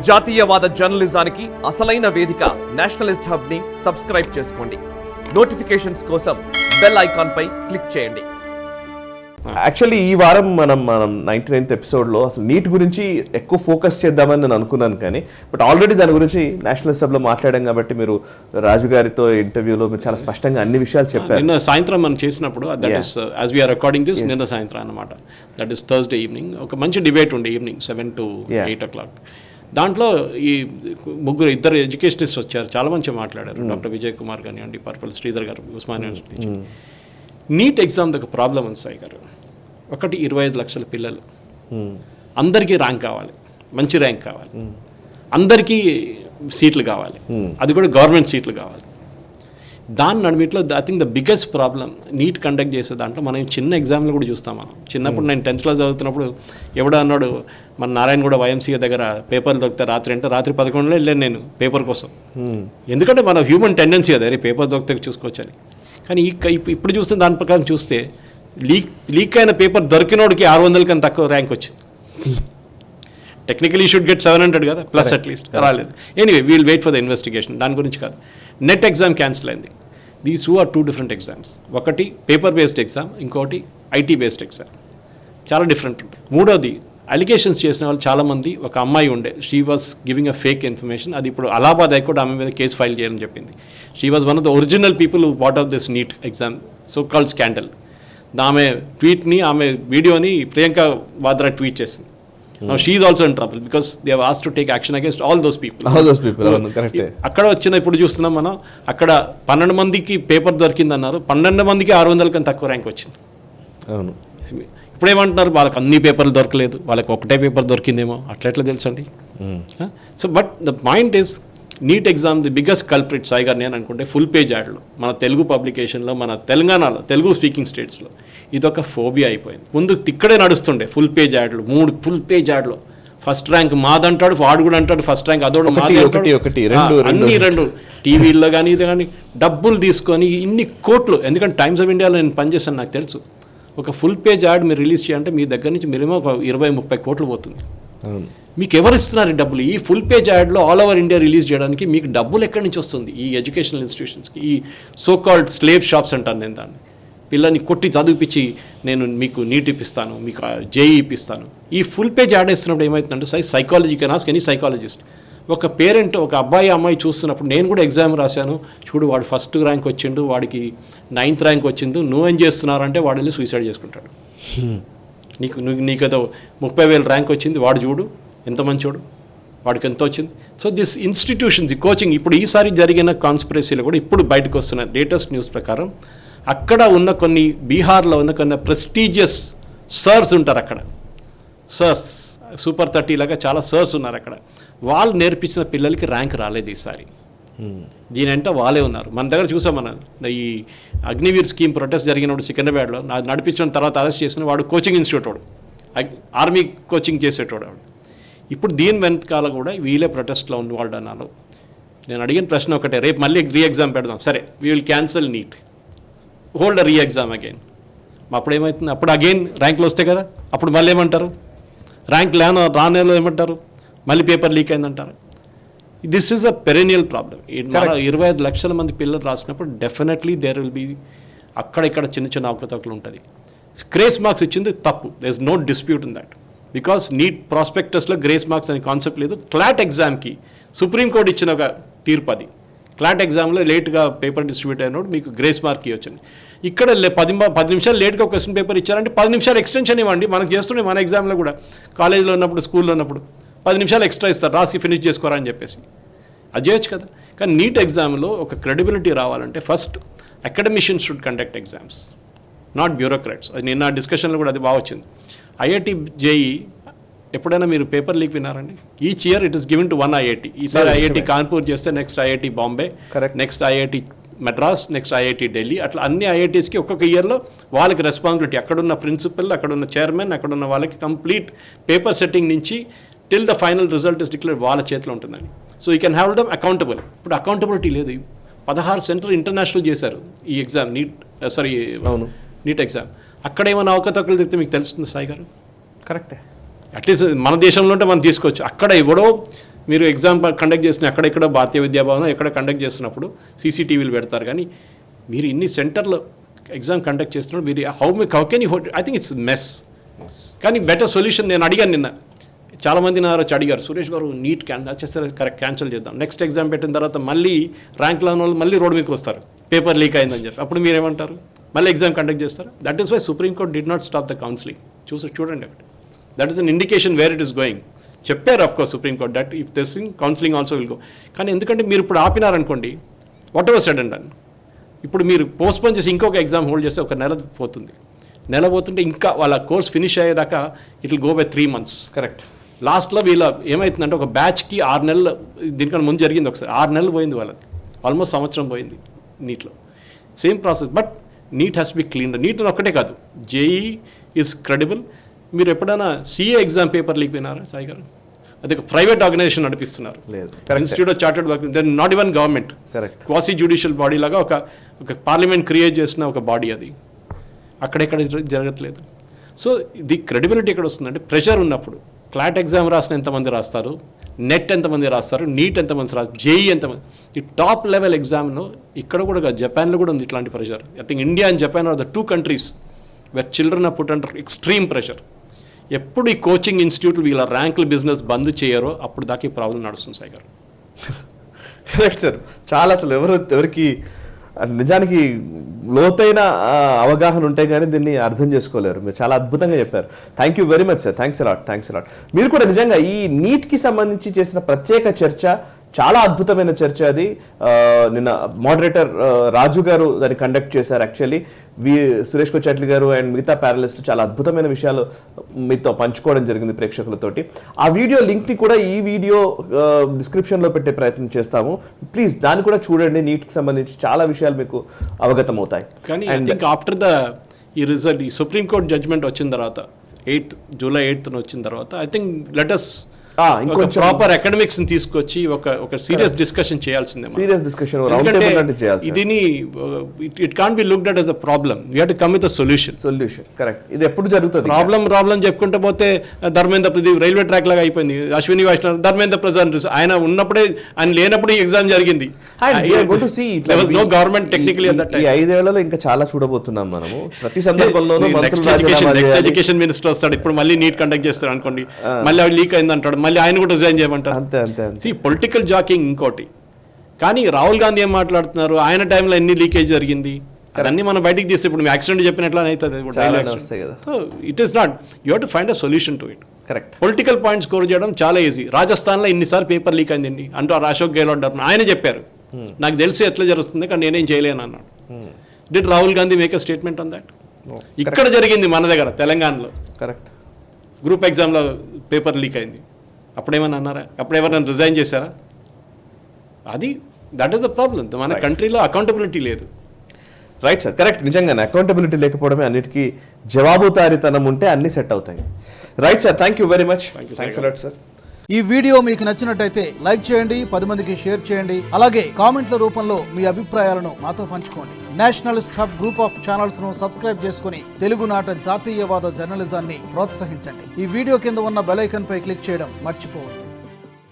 జాతీయవాద జర్నలిజానికి అసలైన వేదిక నేషనలిస్ట్ హబ్ ని సబ్స్క్రైబ్ చేసుకోండి. నోటిఫికేషన్స్ కోసం బెల్ ఐకాన్ పై క్లిక్ చేయండి. యాక్చువల్లీ ఈ వారం మనం 99th ఎపిసోడ్లో అసలు నీట్ గురించి ఎక్కువ ఫోకస్ చేద్దామని నేను అనుకున్నాను, కానీ బట్ ఆల్రెడీ దాని గురించి నేషనలిస్ట్ హబ్లో మాట్లాడాం కాబట్టి మీరు రాజు గారితో ఇంటర్వ్యూలో మీరు చాలా స్పష్టంగా అన్ని విషయాలు చెప్పారు. నిన్న సాయంత్రం మనం చేసినప్పుడు that is as we are recording this నిన్న సాయంత్రం అనమాట, దట్ ఈస్ థర్స్డే ఈవినింగ్ ఒక మంచి డిబేట్ ఉండే ఈవినింగ్ 7 to 8 o'clock. దాంట్లో ఈ ఇద్దరు ఎడ్యుకేషనిస్ట్ వచ్చారు, చాలా మంచిగా మాట్లాడారు. డాక్టర్ విజయ్ కుమార్ కానివ్వండి, పర్పల్ శ్రీధర్ గారు ఉస్మానియా యూనివర్సిటీ నుంచి. నీట్ ఎగ్జామ్ ఒక ప్రాబ్లం ఉంది సాయి గారు. ఒకటి 25 లక్షల పిల్లలు, అందరికీ ర్యాంక్ కావాలి, మంచి ర్యాంక్ కావాలి, అందరికీ సీట్లు కావాలి, అది కూడా గవర్నమెంట్ సీట్లు కావాలి. దాని నడిమిట్లో I think the biggest problem NEET conduct చేసే దాంట్లో మనం చిన్న ఎగ్జామ్లు కూడా చూస్తాం. మనం చిన్నప్పుడు నేను 10th క్లాస్ చదువుతున్నప్పుడు ఎవడో అన్నాడు, మన నారాయణగూడ YMCA దగ్గర పేపర్లు దొరికితే రాత్రి 11లో వెళ్ళాను నేను పేపర్ కోసం. ఎందుకంటే మన హ్యూమన్ టెండెన్సీ అదే, పేపర్ దొరికితే చూసుకోవచ్చని. కానీ ఇప్పుడు చూస్తే దాని ప్రకారం చూస్తే లీక్ అయిన పేపర్ దొరికినోడికి 600 కన్నా తక్కువ ర్యాంక్ వచ్చింది. టెక్నికలీ షుడ్ గెట్ 700 కదా ప్లస్ అట్లీస్ట్, రాలేదు. Anyway we'll wait for the investigation, దాని గురించి కాదు. నెట్ ఎగ్జామ్ క్యాన్సిల్ అయింది. These two are 2 different exams. ఒకటి పేపర్ బేస్డ్ ఎగ్జామ్, ఇంకోటి IT బేస్డ్ ఎగ్జామ్. చాలా డిఫరెంట్ ఉంటుంది. మూడోది అలిగేషన్స్ చేసిన వాళ్ళు చాలామంది, ఒక అమ్మాయి ఉండే, she was giving a fake information. అది ఇప్పుడు అలహాబాద్ హైకోర్టు ఆమె మీద కేసు ఫైల్ చేయాలని చెప్పింది. She was one of the original people who bought of this NEET exam, so called scandal. ఆమె ట్వీట్ని, ఆమె వీడియోని ప్రియాంక వాద్రా ట్వీట్ చేసింది. Now she is also in trouble because they have asked to take action against all those people. అక్కడ వచ్చిన ఇప్పుడు చూస్తున్నాం మనం, అక్కడ 12 మందికి పేపర్ దొరికింది అన్నారు, 12 మందికి 600 కన్నా తక్కువ ర్యాంక్ వచ్చింది. అవును. ఇప్పుడు ఏమంటున్నారు, వాళ్ళకి అన్ని పేపర్లు దొరకలేదు, వాళ్ళకి ఒకటే పేపర్ దొరికిందేమో, అట్లా తెలుసండి. So but the point is NEET exam the biggest culprit Sai గారు నేను అనుకుంటే ఫుల్ పేజ్ యాడ్లు మన తెలుగు పబ్లికేషన్లో, మన తెలంగాణలో, తెలుగు స్పీకింగ్ స్టేట్స్లో ఇదొక ఫోబియా అయిపోయింది. ముందు ఇక్కడే నడుస్తుండే ఫుల్ పేజ్ యాడ్లు, 3 ఫుల్ పేజ్ యాడ్లు. ఫస్ట్ ర్యాంక్ మాదంటాడు, వాడు కూడా అంటాడు ఫస్ట్ ర్యాంక్, అదోడు మాది, అన్ని 2 టీవీల్లో కానీ ఇది కానీ డబ్బులు తీసుకొని ఇన్ని కోట్లు. ఎందుకంటే టైమ్స్ ఆఫ్ ఇండియాలో నేను పనిచేస్తాను, నాకు తెలుసు. ఒక ఫుల్ పేజ్ యాడ్ మీరు రిలీజ్ చేయాలంటే మీ దగ్గర నుంచి మినిమం ఒక 20-30 కోట్లు పోతుంది. మీకు ఎవరు ఇస్తున్నారు డబ్బులు? ఈ ఫుల్ పేజ్ యాడ్లో ఆల్ ఓవర్ ఇండియా రిలీజ్ చేయడానికి మీకు డబ్బులు ఎక్కడి నుంచి వస్తుంది? ఈ ఎడ్యుకేషనల్ ఇన్స్టిట్యూషన్స్కి, ఈ సో కాల్డ్ స్లేవ్ షాప్స్ అంటాను నేను దాన్ని. పిల్లల్ని కొట్టి చదివిపించి నేను మీకు నీట్ ఇప్పిస్తాను, మీకు JEE ఇప్పిస్తాను. ఈ ఫుల్ పేజ్ యాడ్ వేస్తున్నప్పుడు ఏమవుతుందంటే psychology can ask any psychologist. ఒక పేరెంట్, ఒక అబ్బాయి అమ్మాయి చూస్తున్నప్పుడు, నేను కూడా ఎగ్జామ్ రాశాను చూడు, వాడు ఫస్ట్ ర్యాంక్ వచ్చిండు, వాడికి 9th ర్యాంక్ వచ్చింది, నువ్వేం చేస్తున్నారంటే వాడు వెళ్ళి సూసైడ్ చేసుకుంటాడు. నీకేదో 30,000 ర్యాంక్ వచ్చింది, వాడు చూడు ఎంత మంచోడు, వాడికి ఎంత వచ్చింది. సో దిస్ ఇన్స్టిట్యూషన్స్, ఈ కోచింగ్, ఇప్పుడు ఈసారి జరిగిన కాన్స్పిరసీలో కూడా ఇప్పుడు బయటకు వస్తున్న లేటెస్ట్ న్యూస్ ప్రకారం అక్కడ ఉన్న కొన్ని, బీహార్లో ఉన్న కొన్ని ప్రెస్టీజియస్ సర్స్ ఉంటారు అక్కడ. సర్స్ సూపర్ 30 లాగా చాలా సర్స్ ఉన్నారు అక్కడ. వాళ్ళు నేర్పించిన పిల్లలకి ర్యాంక్ రాలేదు ఈసారి. దీనంటే వాళ్ళే ఉన్నారు. మన దగ్గర చూసాం, మన ఈ అగ్నివీర్ స్కీమ్ ప్రొటెస్ట్ జరిగినప్పుడు సికింద్రాబాద్లో నడిపించిన తర్వాత అరెస్ట్ చేసిన వాడు కోచింగ్ ఇన్స్టిట్యూట్ వాడు, ఆర్మీ కోచింగ్ చేసేటోడు వాడు. ఇప్పుడు దీని వెనకాల కూడా వీళ్ళే ప్రొటెస్ట్లో ఉన్న వాళ్ళు అన్నారు. నేను అడిగిన ప్రశ్న ఒకటే, రేపు మళ్ళీ రీ ఎగ్జామ్ పెడదాం, సరే we will cancel NEET, hold re exam again. అప్పుడు ఏమవుతుంది, అప్పుడు అగైన్ ర్యాంకులు వస్తాయి కదా, అప్పుడు మళ్ళీ ఏమంటారు, ర్యాంక్ రానేలో ఏమంటారు, మళ్ళీ పేపర్ లీక్ అయిందంటారు. This is a perennial problem. 25 లక్షల మంది పిల్లలు రాసినప్పుడు డెఫినెట్లీ దేర్ విల్ బీ అక్కడ ఇక్కడ చిన్న అవకతవకలు ఉంటుంది. గ్రేస్ మార్క్స్ ఇచ్చింది తప్పు, there is no dispute in that. Because NEET ప్రాస్పెక్టస్లో గ్రేస్ మార్క్స్ అనే కాన్సెప్ట్ లేదు. క్లాట్ ఎగ్జామ్కి సుప్రీంకోర్టు ఇచ్చిన ఒక తీర్పు అది. క్లాట్ ఎగ్జామ్లో లేట్గా పేపర్ డిస్ట్రిబ్యూట్ అయినప్పుడు మీకు గ్రేస్ మార్క్ ఇవ్వచ్చండి. ఇక్కడ 10 నిమిషాలు లేట్గా క్వశ్చన్ పేపర్ ఇచ్చారంటే 10 నిమిషాలు ఎక్స్టెన్షన్ ఇవ్వండి. మనకు చేస్తుండే మన ఎగ్జామ్లో కూడా, కాలేజీలో ఉన్నప్పుడు, స్కూల్లో ఉన్నప్పుడు 10 నిమిషాలు ఎక్స్ట్రా ఇస్తారు, రాసి ఫినిష్ చేసుకోరా అని చెప్పేసి. అది చేయొచ్చు కదా. కానీ నీట్ ఎగ్జామ్లో ఒక క్రెడిబిలిటీ రావాలంటే first academicians should conduct exams, not bureaucrats. అది నిన్న డిస్కషన్లో కూడా అది బాగా వచ్చింది. IIT JEE ఎప్పుడైనా మీరు పేపర్ లీక్ విన్నారండి? Each year it is given to 1 IIT. ఈసారి IIT కాన్పూర్ చేస్తే next IIT Bombay, next IIT Madras, next IIT Delhi, అట్లా అన్ని IITస్కి ఒక్కొక్క ఇయర్లో వాళ్ళకి రెస్పాన్సిబిలిటీ. అక్కడున్న ప్రిన్సిపల్, అక్కడున్న చైర్మన్, అక్కడున్న వాళ్ళకి కంప్లీట్ పేపర్ సెట్టింగ్ నుంచి till the final result is declare వాళ్ళ చేతిలో ఉంటుందండి. So you can have dum accountable. ఇప్పుడు అకౌంటబిలిటీ లేదు. 16 సెంటర్ ఇంటర్నేషనల్ చేశారు ఈ ఎగ్జామ్, నీట్ ఎగ్జామ్. అక్కడ ఏమైనా అవకతవకలు తెస్తే మీకు తెలుస్తుంది సాయి గారు? కరెక్టే. అట్లీస్ట్ మన దేశంలో ఉంటే మనం తీసుకోవచ్చు. అక్కడ ఎవడో మీరు ఎగ్జామ్ కండక్ట్ చేసిన ఎక్కడెక్కడ భారతీయ విద్యాభవనం ఎక్కడ కండక్ట్ చేస్తున్నప్పుడు సీసీటీవీలు పెడతారు, కానీ మీరు ఇన్ని సెంటర్లో ఎగ్జామ్ కండక్ట్ చేస్తున్నప్పుడు మీరు how can you I think it's mess. కానీ బెటర్ సొల్యూషన్ నేను అడిగాను నిన్న, చాలామంది నా వచ్చి అడిగారు, సురేష్ గారు నీట్ చేస్తారు కరెక్ట్ క్యాన్సిల్ చేద్దాం, నెక్స్ట్ ఎగ్జామ్ పెట్టిన తర్వాత మళ్ళీ ర్యాంక్ లేని వాళ్ళు మళ్ళీ రోడ్ మీదకి వస్తారు పేపర్ లీక్ అయిందని చెప్పి, అప్పుడు మీరేమంటారు? మళ్ళీ ఎగ్జామ్ కండక్ట్ చేస్తారు. That is why supreme court did not stop the counselling. చూడండి అక్కడ, that is an indication where it is going. చెప్పారు of course supreme court that if this counselling also will go. కానీ ఎందుకంటే మీరు ఇప్పుడు ఆపినారనుకోండి, whatever said and done, ఇప్పుడు మీరు పోస్ట్పోన్ చేసి ఇంకొక ఎగ్జామ్ హోల్డ్ చేస్తే ఒక నెల పోతుంది. నెల పోతుంటే ఇంకా వాళ్ళ కోర్స్ ఫినిష్ అయ్యేదాకా it will go by 3 months. Correct. లాస్ట్లో వీళ్ళ ఏమవుతుందంటే ఒక బ్యాచ్కి 6 నెలలు, దీనికన్నా ముందు జరిగింది ఒకసారి 6 నెలలు పోయింది వాళ్ళది, ఆల్మోస్ట్ సంవత్సరం పోయింది నీట్లో. Same process, but NEET has be clean. NEET ఒక్కటే కాదు, జేఈ ఈజ్ క్రెడిబుల్. మీరు ఎప్పుడైనా సిఏ ఎగ్జామ్ పేపర్ లీక్ అయినారా సాయి గారు? అది ఒక ప్రైవేట్ ఆర్గనైజేషన్ నడిపిస్తున్నారు, institute of chartered work, then not even government, quasi judicial body లాగా ఒక పార్లమెంట్ క్రియేట్ చేసిన ఒక బాడీ అది. అక్కడెక్కడ జరగట్లేదు. సో ది క్రెడిబిలిటీ ఎక్కడ వస్తుందంటే ప్రెషర్ ఉన్నప్పుడు. క్లాట్ ఎగ్జామ్ రాసిన ఎంతమంది రాస్తారు, నెట్ ఎంతమంది రాస్తారు, నీట్ ఎంతమంది రాస్తారు, జేఈ ఎంతమంది, ఈ టాప్ లెవెల్ ఎగ్జామ్లో ఇక్కడ కూడా కాదు, జపాన్లో కూడా ఉంది ఇట్లాంటి pressure. I think India and Japan are the 2 countries where children are put under extreme pressure. ఎప్పుడు ఈ కోచింగ్ ఇన్స్టిట్యూట్లు వీళ్ళ ర్యాంకుల బిజినెస్ బంద్ చేయరో అప్పుడు దాకా ఈ ప్రాబ్లం నడుస్తుంది సాయి గారు. Correct sir. చాలా అసలు ఎవరికి నిజానికి లోతైన అవగాహన ఉంటే కానీ దీన్ని అర్థం చేసుకోలేరు. మీరు చాలా అద్భుతంగా చెప్పారు. Thank you very much sir. Thanks a lot. మీరు కూడా నిజంగా ఈ నీట్కి సంబంధించి చేసిన ప్రత్యేక చర్చ చాలా అద్భుతమైన చర్చ అది. నిన్న మోడరేటర్ రాజు గారు దాన్ని కండక్ట్ చేశారు. యాక్చువల్లీ సురేష్ కొచ్చాట్లి గారు అండ్ మిగతా ప్యానలిస్టులు చాలా అద్భుతమైన విషయాలు మీతో పంచుకోవడం జరిగింది ప్రేక్షకులతోటి. ఆ వీడియో లింక్ని కూడా ఈ వీడియో డిస్క్రిప్షన్లో పెట్టే ప్రయత్నం చేస్తాము. ప్లీజ్ దాన్ని కూడా చూడండి. నీట్కి సంబంధించి చాలా విషయాలు మీకు అవగతం అవుతాయి. కానీ ఐ థింక్ ఆఫ్టర్ ఈ రిజల్ట్, ఈ సుప్రీం కోర్ట్ జడ్జ్మెంట్ వచ్చిన తర్వాత July 8th వచ్చిన తర్వాత I think let us proper academics తీసుకొచ్చి ఒక సీరియస్ డిస్కషన్ చేయాల్సిందే. సీరియస్ డిస్కషన్ రౌండ్ టేబుల్ అంటే చేయాలి. ఇదిని it can't be looked at as a problem, we have to come with a solution. Correct. ఇది ఎప్పుడు జరుగుతుంది? ప్రాబ్లం చెప్పుకుంటే పోతే ధర్మేంద్ర ప్రసాద్ రైల్వే ట్రాక్ లాగా అయిపోయింది. అశ్విని వైష్ణవ్, ధర్మేంద్ర ప్రసాద్ ఆయన ఉన్నప్పుడే, ఆయన లేనప్పుడు ఈ ఎగ్జామ్ జరిగింది. No government technically at that time. ఈ 5 ఏళ్లలో ఇంకా చాలా చూడబోతున్నాం మనము. ప్రతి సందర్భంలోనూ నెక్స్ట్ ఎడ్యుకేషన్ మినిస్టర్ వస్తాడు. ఇప్పుడు మళ్ళీ నీట్ కండక్ట్ చేస్తాడు అనుకోండి, మళ్ళీ అవి లీక్ అయింది అంటాడు, మళ్ళీ ఆయన కూడా రిజైన్ చేయమంటారు. అంతే. పొలిటికల్ జాకింగ్ ఇంకోటి. కానీ రాహుల్ గాంధీ ఏం మాట్లాడుతున్నారు, ఆయన టైంలో ఎన్ని లీకేజ్ జరిగింది అదన్నీ మనం బయటికి తీస్తే ఇప్పుడు మీ యాక్సిడెంట్ చెప్పినట్లా అవుతుంది. It is not, you have to find a solution to it. Correct. Political points score చేయడం చాలా ఈజీ. రాజస్థాన్లో ఇన్నిసార్లు పేపర్ లీక్ అయిందండి అంటూ అశోక్ గెహ్లోట్ ఆయన చెప్పారు, నాకు తెలిసి ఎట్లా జరుగుతుంది కానీ నేనేం చేయలేను అన్నాడు. Did Rahul Gandhi make a statement on that? ఇక్కడ జరిగింది మన దగ్గర తెలంగాణలో. కరెక్ట్. గ్రూప్ ఎగ్జామ్లో పేపర్ లీక్ అయింది, అప్పుడేమన్నా అన్నారా? అప్పుడెవరైనా రిజైన్ చేశారా? That is the problem. మన కంట్రీలో అకౌంటబిలిటీ లేదు. Right sir. కరెక్ట్. నిజంగానే అకౌంటబిలిటీ లేకపోవడమే, అన్నిటికీ జవాబుదారీతనం ఉంటే అన్ని సెట్ అవుతాయి. Right sir. Thank you very much. Thanks a lot sir. ఈ వీడియో మీకు నచ్చినట్టయితే లైక్ చేయండి, 10 మందికి షేర్ చేయండి. అలాగే కామెంట్ల రూపంలో మీ అభిప్రాయాలను మాతో పంచుకోండి. Nationalist hub group of channels ను సబ్స్క్రైబ్ చేసుకుని తెలుగునాట జాతీయవాద జర్నలిజాన్ని ప్రోత్సహించండి. ఈ వీడియో కింద ఉన్న బెల్ ఐకాన్ పై క్లిక్ చేయడం మర్చిపోవద్దు.